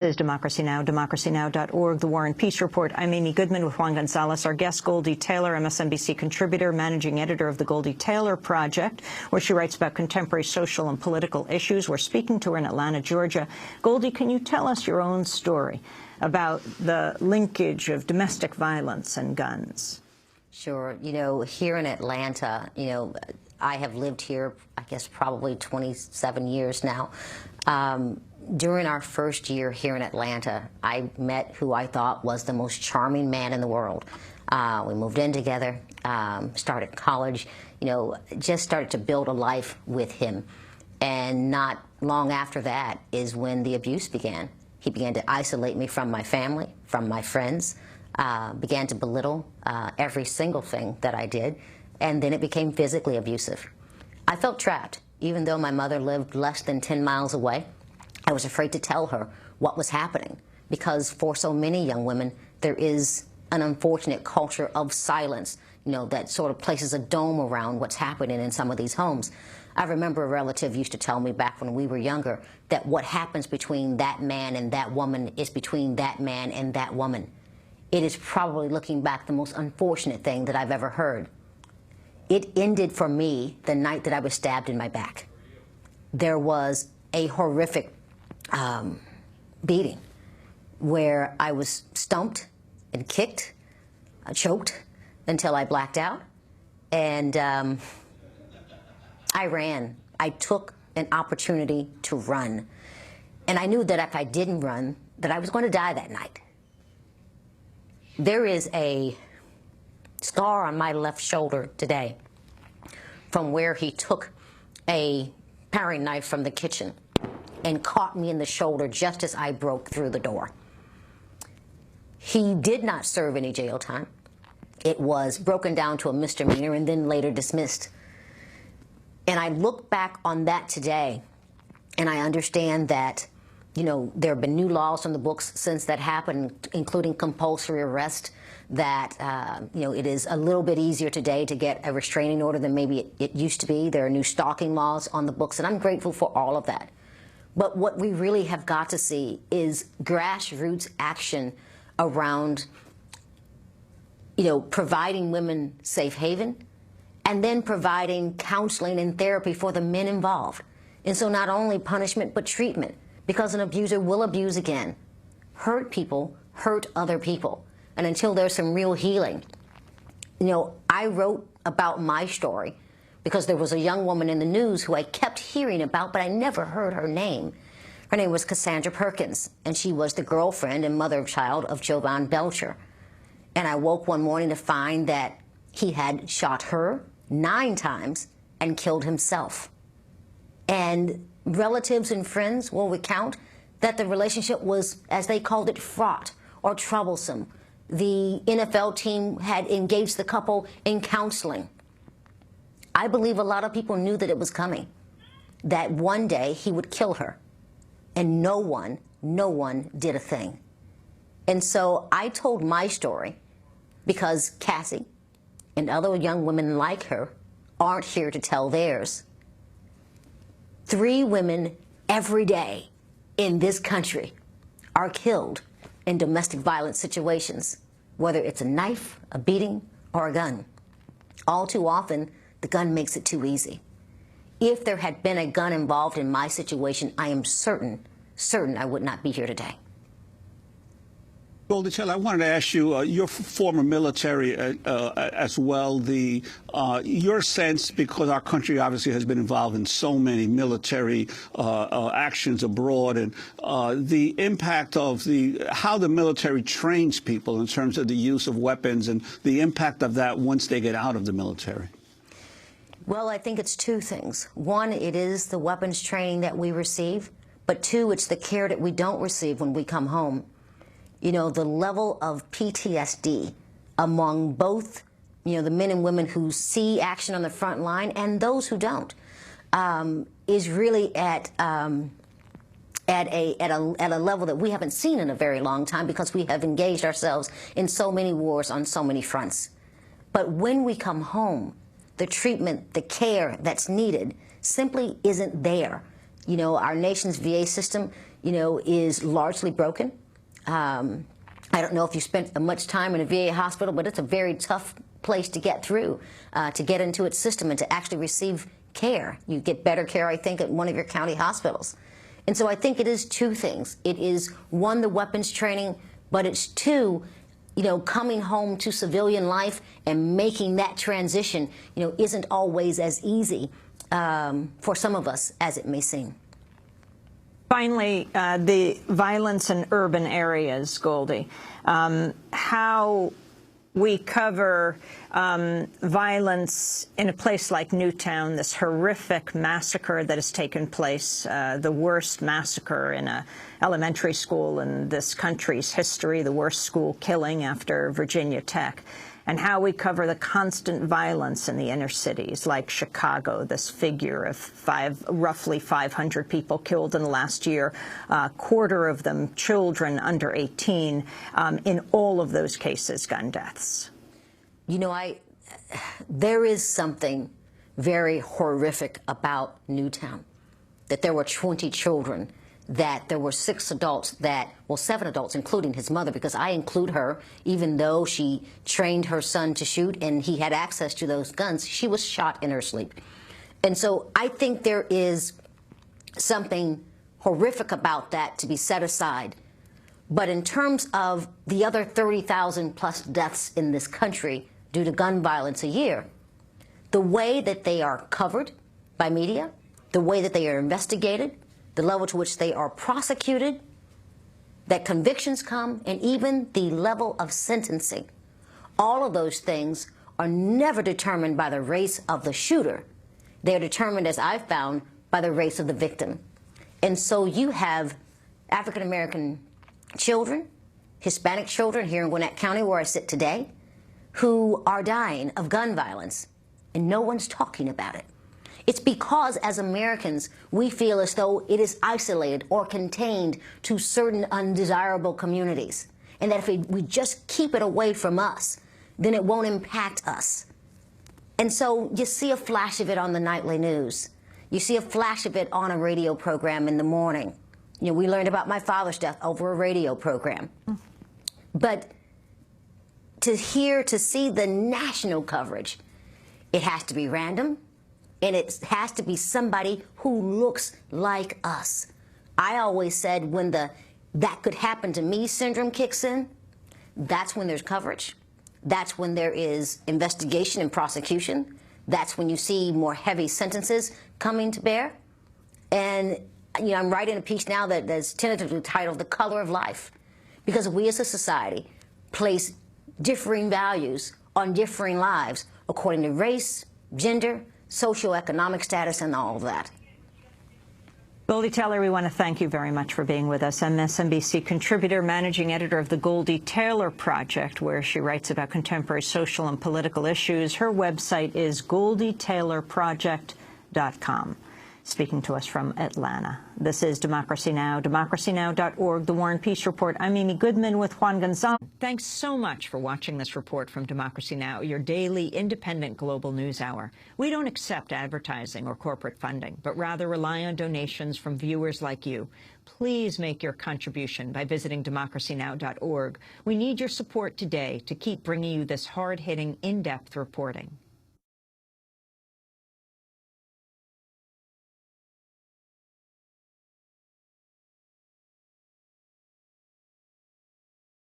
Is Democracy Now!, democracynow.org, The War and Peace Report. I'm Amy Goodman with Juan Gonzalez. Our guest, Goldie Taylor, MSNBC contributor, managing editor of the Goldie Taylor Project, where she writes about contemporary social and political issues. We're speaking to her in Atlanta, Georgia. Goldie, can you tell us your own story about the linkage of domestic violence and guns? Sure. You know, here in Atlanta, I have lived here, I guess, probably 27 years now. During our first year here in Atlanta, I met who I thought was the most charming man in the world. We moved in together, started college, just started to build a life with him. And not long after that is when the abuse began. He began to isolate me from my family, from my friends, began to belittle every single thing that I did, and then it became physically abusive. I felt trapped, even though my mother lived less than 10 miles away. I was afraid to tell her what was happening because for so many young women, there is an unfortunate culture of silence, that sort of places a dome around what's happening in some of these homes. I remember a relative used to tell me back when we were younger that what happens between that man and that woman is between that man and that woman. It is probably, looking back, the most unfortunate thing that I've ever heard. It ended for me the night that I was stabbed in my back. There was a horrific beating where I was stumped and kicked, choked until I blacked out, and I ran. I took an opportunity to run, and I knew that if I didn't run, that I was going to die that night. There is a scar on my left shoulder today from where he took a paring knife from the kitchen and caught me in the shoulder just as I broke through the door. He did not serve any jail time. It was broken down to a misdemeanor and then later dismissed. And I look back on that today, and I understand that, there have been new laws on the books since that happened, including compulsory arrest, that, it is a little bit easier today to get a restraining order than maybe it used to be. There are new stalking laws on the books, and I'm grateful for all of that. But what we really have got to see is grassroots action around, providing women safe haven and then providing counseling and therapy for the men involved. And so not only punishment, but treatment, because an abuser will abuse again. Hurt people, hurt other people. And until there's some real healing. I wrote about my story because there was a young woman in the news who I kept hearing about, but I never heard her name. Her name was Cassandra Perkins, and she was the girlfriend and mother of child of Jovan Belcher. And I woke one morning to find that he had shot her 9 times and killed himself. And relatives and friends will recount that the relationship was, as they called it, fraught or troublesome. The NFL team had engaged the couple in counseling. I believe a lot of people knew that it was coming, that one day he would kill her, and no one did a thing. And so I told my story because Cassie and other young women like her aren't here to tell theirs. 3 women every day in this country are killed in domestic violence situations, whether it's a knife, a beating, or a gun. All too often, the gun makes it too easy. If there had been a gun involved in my situation, I am certain I would not be here today. Goldie Taylor, I wanted to ask you, you're former military as well, your sense, because our country obviously has been involved in so many military actions abroad, and the impact of how the military trains people in terms of the use of weapons and the impact of that once they get out of the military. Well, I think it's 2 things. 1, it is the weapons training that we receive, but 2, it's the care that we don't receive when we come home. The level of PTSD among both, the men and women who see action on the front line and those who don't, is really at a level that we haven't seen in a very long time because we have engaged ourselves in so many wars on so many fronts. But when we come home, the treatment, the care that's needed simply isn't there. Our nation's VA system, is largely broken. I don't know if you spent much time in a VA hospital, but it's a very tough place to get through, to get into its system and to actually receive care. You get better care, I think, at one of your county hospitals. And so I think it is two things. It is, one, the weapons training, but it's two, coming home to civilian life and making that transition, isn't always as easy for some of us as it may seem. Finally, the violence in urban areas, Goldie. How we cover violence in a place like Newtown, this horrific massacre that has taken place, the worst massacre in an elementary school in this country's history, the worst school killing after Virginia Tech, and how we cover the constant violence in the inner cities like Chicago, this figure of roughly 500 people killed in the last year, a quarter of them children under 18, in all of those cases, gun deaths. There is something very horrific about Newtown, that there were 20 children, that there were 6 adults well, 7 adults, including his mother, because I include her, even though she trained her son to shoot and he had access to those guns, she was shot in her sleep. And so I think there is something horrific about that to be set aside. But in terms of the other 30,000 plus deaths in this country due to gun violence a year, the way that they are covered by media, the way that they are investigated, the level to which they are prosecuted, that convictions come, and even the level of sentencing. All of those things are never determined by the race of the shooter. They are determined, as I've found, by the race of the victim. And so you have African-American children, Hispanic children here in Gwinnett County, where I sit today, who are dying of gun violence, and no one's talking about it. It's because, as Americans, we feel as though it is isolated or contained to certain undesirable communities, and that if we just keep it away from us, then it won't impact us. And so you see a flash of it on the nightly news. You see a flash of it on a radio program in the morning. We learned about my father's death over a radio program. But to see the national coverage, it has to be random. And it has to be somebody who looks like us. I always said when the "that could happen to me" syndrome kicks in, that's when there's coverage. That's when there is investigation and prosecution. That's when you see more heavy sentences coming to bear. And I'm writing a piece now that's tentatively titled "The Color of Life," because we as a society place differing values on differing lives according to race, gender, socioeconomic status, and all of that. Goldie Taylor, we want to thank you very much for being with us. MSNBC contributor, managing editor of the Goldie Taylor Project, where she writes about contemporary social and political issues. Her website is GoldieTaylorProject.com. Speaking to us from Atlanta. This is Democracy Now!, democracynow.org, The War and Peace Report. I'm Amy Goodman with Juan Gonzalez. Thanks so much for watching this report from Democracy Now!, your daily independent global news hour. We don't accept advertising or corporate funding, but rather rely on donations from viewers like you. Please make your contribution by visiting democracynow.org. We need your support today to keep bringing you this hard-hitting, in-depth reporting.